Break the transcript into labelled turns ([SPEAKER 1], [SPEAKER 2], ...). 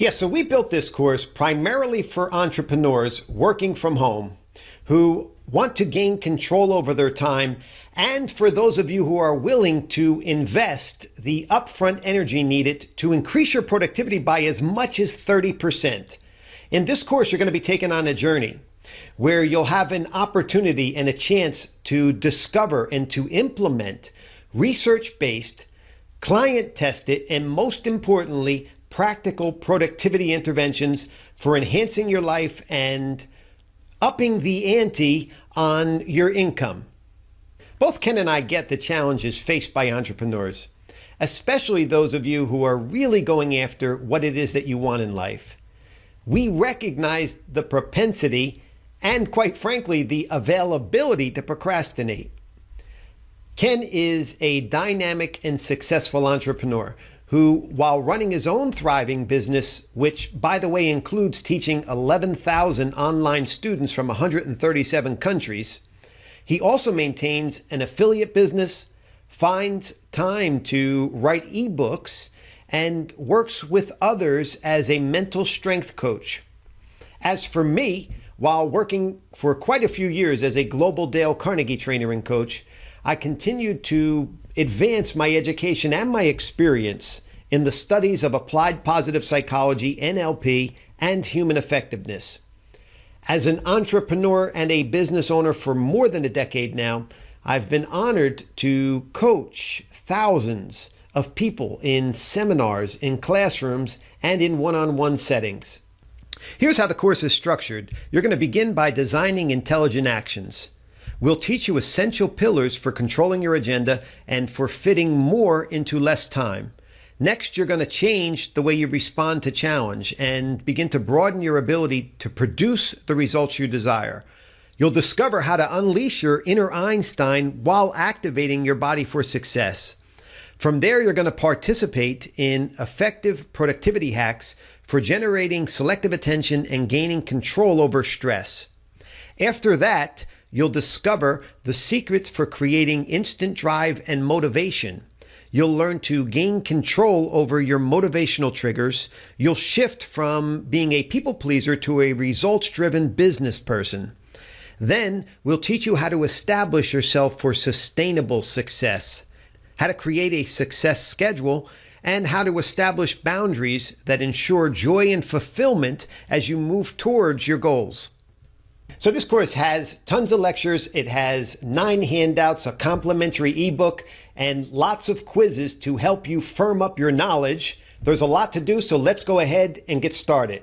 [SPEAKER 1] Yeah, so we built this course primarily for entrepreneurs working from home who want to gain control over their time, and for those of you who are willing to invest the upfront energy needed to increase your productivity by as much as 30%. In this course, you're going to be taken on a journey where you'll have an opportunity and a chance to discover and to implement research-based, client-tested, and most importantly, practical productivity interventions for enhancing your life and upping the ante on your income. Both Ken and I get the challenges faced by entrepreneurs, especially those of you who are really going after what it is that you want in life. We recognize the propensity and, quite frankly, the availability to procrastinate. Ken is a dynamic and successful entrepreneur who, while running his own thriving business, which, by the way, includes teaching 11,000 online students from 137 countries, he also maintains an affiliate business, finds time to write ebooks, and works with others as a mental strength coach. As for me, while working for quite a few years as a global Dale Carnegie trainer and coach, I continued to advance my education and my experience in the studies of applied positive psychology, NLP, and human effectiveness. As an entrepreneur and a business owner for more than a decade now, I've been honored to coach thousands of people in seminars, in classrooms, and in one-on-one settings. Here's how the course is structured. You're going to begin by designing intelligent actions. We'll teach you essential pillars for controlling your agenda and for fitting more into less time. Next, you're going to change the way you respond to challenge and begin to broaden your ability to produce the results you desire. You'll discover how to unleash your inner Einstein while activating your body for success. From there, you're going to participate in effective productivity hacks for generating selective attention and gaining control over stress. After that, you'll discover the secrets for creating instant drive and motivation. You'll learn to gain control over your motivational triggers. You'll shift from being a people pleaser to a results-driven business person. Then we'll teach you how to establish yourself for sustainable success, how to create a success schedule, and how to establish boundaries that ensure joy and fulfillment as you move towards your goals. So this course has tons of lectures. It has 9 handouts, a complimentary ebook, and lots of quizzes to help you firm up your knowledge. There's a lot to do, so let's go ahead and get started.